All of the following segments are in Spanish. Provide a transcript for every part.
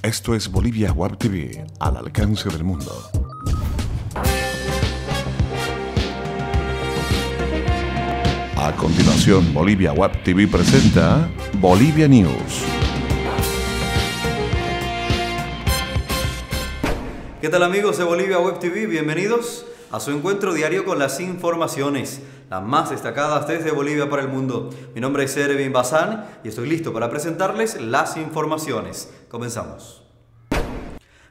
Esto es Bolivia Web TV, al alcance del mundo. A continuación, Bolivia Web TV presenta Bolivia News. ¿Qué tal amigos de Bolivia Web TV? Bienvenidos a su encuentro diario con las informaciones, las más destacadas desde Bolivia para el mundo. Mi nombre es Ervin Bazán y estoy listo para presentarles las informaciones. Comenzamos.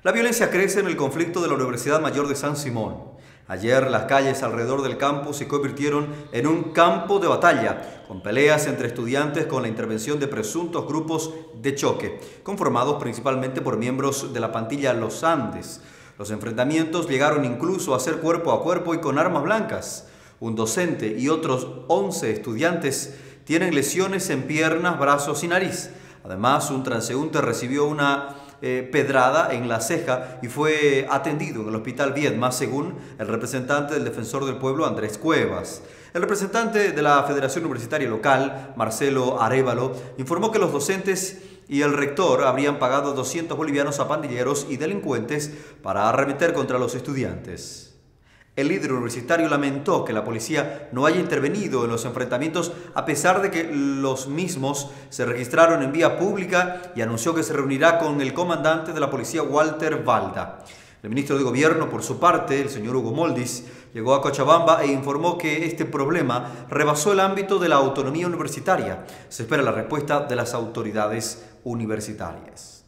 La violencia crece en el conflicto de la Universidad Mayor de San Simón. Ayer las calles alrededor del campus se convirtieron en un campo de batalla, con peleas entre estudiantes con la intervención de presuntos grupos de choque, conformados principalmente por miembros de la pandilla Los Andes. Los enfrentamientos llegaron incluso a ser cuerpo a cuerpo y con armas blancas. Un docente y otros 11 estudiantes tienen lesiones en piernas, brazos y nariz. Además, un transeúnte recibió una pedrada en la ceja y fue atendido en el hospital Viedma, según el representante del Defensor del Pueblo, Andrés Cuevas. El representante de la Federación Universitaria Local, Marcelo Arévalo, informó que los docentes y el rector habrían pagado 200 bolivianos a pandilleros y delincuentes para arremeter contra los estudiantes. El líder universitario lamentó que la policía no haya intervenido en los enfrentamientos a pesar de que los mismos se registraron en vía pública y anunció que se reunirá con el comandante de la policía, Walter Valda. El ministro de Gobierno, por su parte, el señor Hugo Moldis, llegó a Cochabamba e informó que este problema rebasó el ámbito de la autonomía universitaria. Se espera la respuesta de las autoridades universitarias.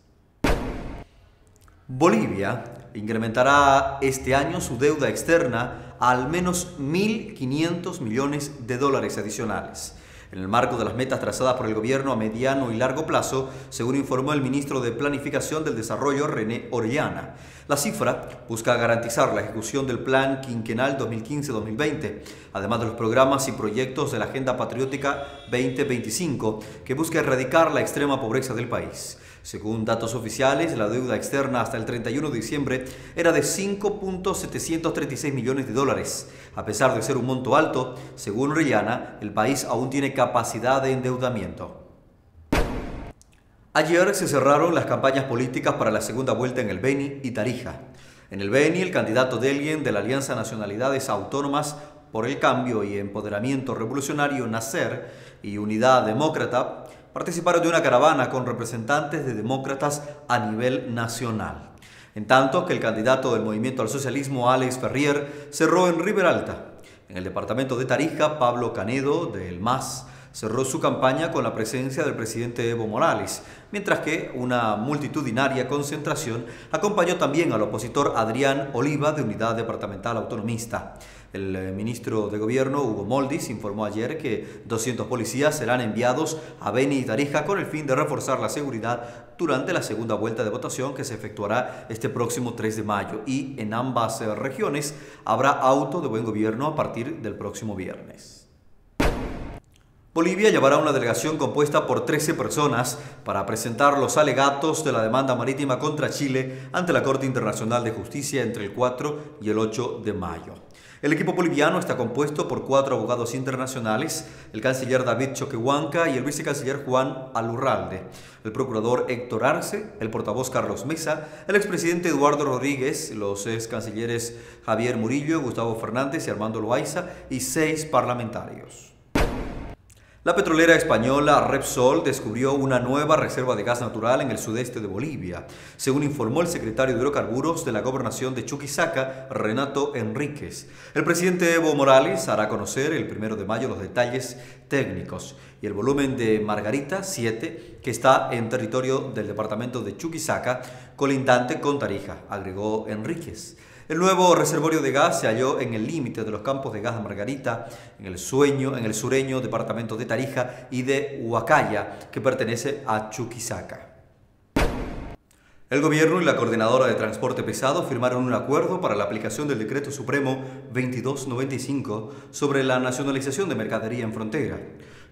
Bolivia incrementará este año su deuda externa a al menos 1.500 millones de dólares adicionales, en el marco de las metas trazadas por el gobierno a mediano y largo plazo, según informó el ministro de Planificación del Desarrollo, René Orellana. La cifra busca garantizar la ejecución del Plan Quinquenal 2015-2020, además de los programas y proyectos de la Agenda Patriótica 2025, que busca erradicar la extrema pobreza del país. Según datos oficiales, la deuda externa hasta el 31 de diciembre era de 5.736 millones de dólares. A pesar de ser un monto alto, según Orellana, el país aún tiene capacidad de endeudamiento. Ayer se cerraron las campañas políticas para la segunda vuelta en el Beni y Tarija. En el Beni, el candidato Delguien de la Alianza Nacionalidades Autónomas por el Cambio y Empoderamiento Revolucionario, Nacer, y Unidad Demócrata, participaron de una caravana con representantes de demócratas a nivel nacional. En tanto que el candidato del Movimiento al Socialismo, Alex Ferrier, cerró en Riberalta. En el departamento de Tarija, Pablo Canedo, del MAS, cerró su campaña con la presencia del presidente Evo Morales, mientras que una multitudinaria concentración acompañó también al opositor Adrián Oliva, de Unidad Departamental Autonomista. El ministro de Gobierno, Hugo Moldis, informó ayer que 200 policías serán enviados a Beni y Tarija con el fin de reforzar la seguridad durante la segunda vuelta de votación que se efectuará este próximo 3 de mayo. Y en ambas regiones habrá auto de buen gobierno a partir del próximo viernes. Bolivia llevará una delegación compuesta por 13 personas para presentar los alegatos de la demanda marítima contra Chile ante la Corte Internacional de Justicia entre el 4 y el 8 de mayo. El equipo boliviano está compuesto por 4 abogados internacionales, el canciller David Choquehuanca y el vicecanciller Juan Alurralde, el procurador Héctor Arce, el portavoz Carlos Mesa, el expresidente Eduardo Rodríguez, los ex cancilleres Javier Murillo, Gustavo Fernández y Armando Loaiza y 6 parlamentarios. La petrolera española Repsol descubrió una nueva reserva de gas natural en el sudeste de Bolivia, según informó el secretario de Hidrocarburos de la Gobernación de Chuquisaca, Renato Enríquez. El presidente Evo Morales hará conocer el 1 de mayo los detalles técnicos y el volumen de Margarita 7, que está en territorio del departamento de Chuquisaca, colindante con Tarija, agregó Enríquez. El nuevo reservorio de gas se halló en el límite de los campos de gas de Margarita, en el sureño departamento de Tarija y de Huacaya, que pertenece a Chuquisaca. El gobierno y la Coordinadora de Transporte Pesado firmaron un acuerdo para la aplicación del Decreto Supremo 2295 sobre la nacionalización de mercadería en frontera.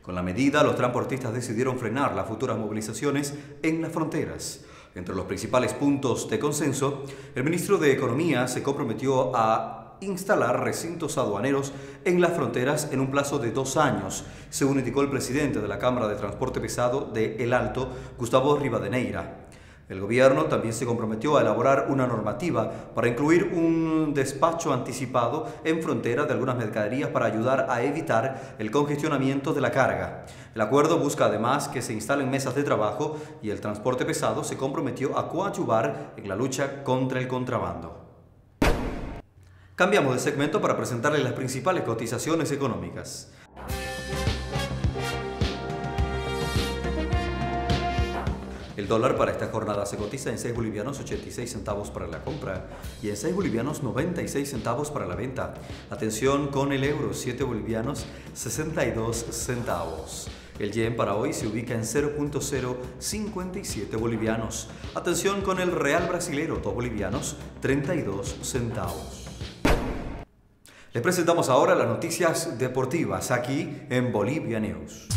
Con la medida, los transportistas decidieron frenar las futuras movilizaciones en las fronteras. Entre los principales puntos de consenso, el ministro de Economía se comprometió a instalar recintos aduaneros en las fronteras en un plazo de 2 años, según indicó el presidente de la Cámara de Transporte Pesado de El Alto, Gustavo Rivadeneira. El gobierno también se comprometió a elaborar una normativa para incluir un despacho anticipado en frontera de algunas mercaderías para ayudar a evitar el congestionamiento de la carga. El acuerdo busca además que se instalen mesas de trabajo y el transporte pesado se comprometió a coadyuvar en la lucha contra el contrabando. Cambiamos de segmento para presentarles las principales cotizaciones económicas. El dólar para esta jornada se cotiza en 6 bolivianos 86 centavos para la compra y en 6 bolivianos 96 centavos para la venta. Atención con el euro, 7 bolivianos 62 centavos. El yen para hoy se ubica en 0.057 bolivianos. Atención con el real brasilero, 2 bolivianos 32 centavos. Les presentamos ahora las noticias deportivas aquí en Bolivia News.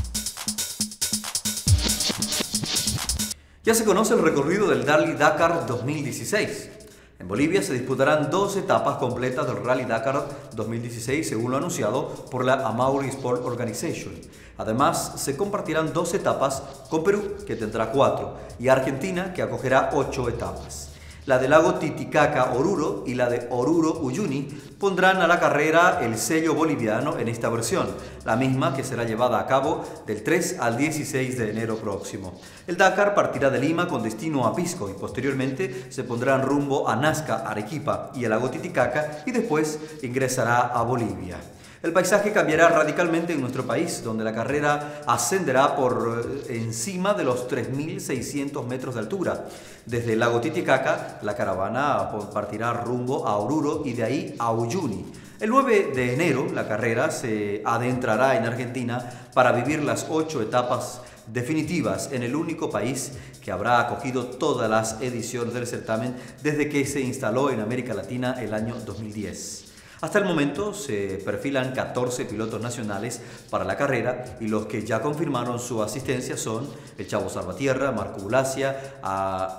Ya se conoce el recorrido del Rally Dakar 2016. En Bolivia se disputarán 2 etapas completas del Rally Dakar 2016 según lo anunciado por la Amaury Sport Organization. Además, se compartirán 2 etapas con Perú, que tendrá 4, y Argentina, que acogerá 8 etapas. La del lago Titicaca-Oruro y la de Oruro-Uyuni pondrán a la carrera el sello boliviano en esta versión, la misma que será llevada a cabo del 3 al 16 de enero próximo. El Dakar partirá de Lima con destino a Pisco y posteriormente se pondrán rumbo a Nazca, Arequipa y el lago Titicaca y después ingresará a Bolivia. El paisaje cambiará radicalmente en nuestro país, donde la carrera ascenderá por encima de los 3.600 metros de altura. Desde el lago Titicaca, la caravana partirá rumbo a Oruro y de ahí a Uyuni. El 9 de enero, la carrera se adentrará en Argentina para vivir las 8 etapas definitivas en el único país que habrá acogido todas las ediciones del certamen desde que se instaló en América Latina el año 2010. Hasta el momento se perfilan 14 pilotos nacionales para la carrera y los que ya confirmaron su asistencia son el Chavo Salvatierra, Marco Bulacia,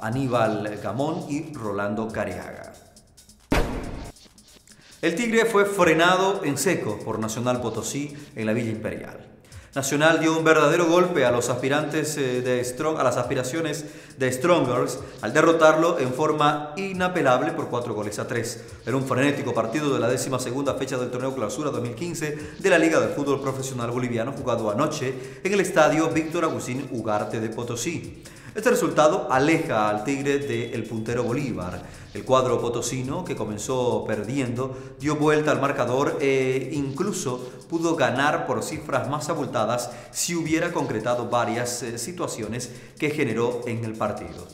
Aníbal Gamón y Rolando Careaga. El Tigre fue frenado en seco por Nacional Potosí en la Villa Imperial. Nacional dio un verdadero golpe a los aspirantes a las aspiraciones de Strongers al derrotarlo en forma inapelable por 4-3. Era un frenético partido de la 12ª fecha del torneo Clausura 2015 de la Liga de Fútbol Profesional Boliviano jugado anoche en el estadio Víctor Agustín Ugarte de Potosí. Este resultado aleja al Tigre del puntero Bolívar. El cuadro potosino, que comenzó perdiendo, dio vuelta al marcador e incluso pudo ganar por cifras más abultadas si hubiera concretado varias situaciones que generó en el partido.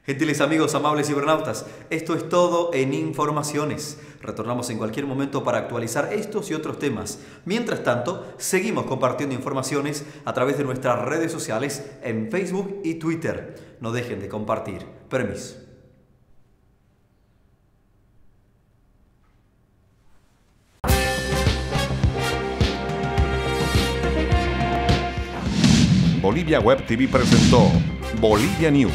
Gentiles amigos, amables cibernautas, esto es todo en Informaciones. Retornamos en cualquier momento para actualizar estos y otros temas. Mientras tanto, seguimos compartiendo informaciones a través de nuestras redes sociales en Facebook y Twitter. No dejen de compartir. Permiso. Bolivia Web TV presentó Bolivia News.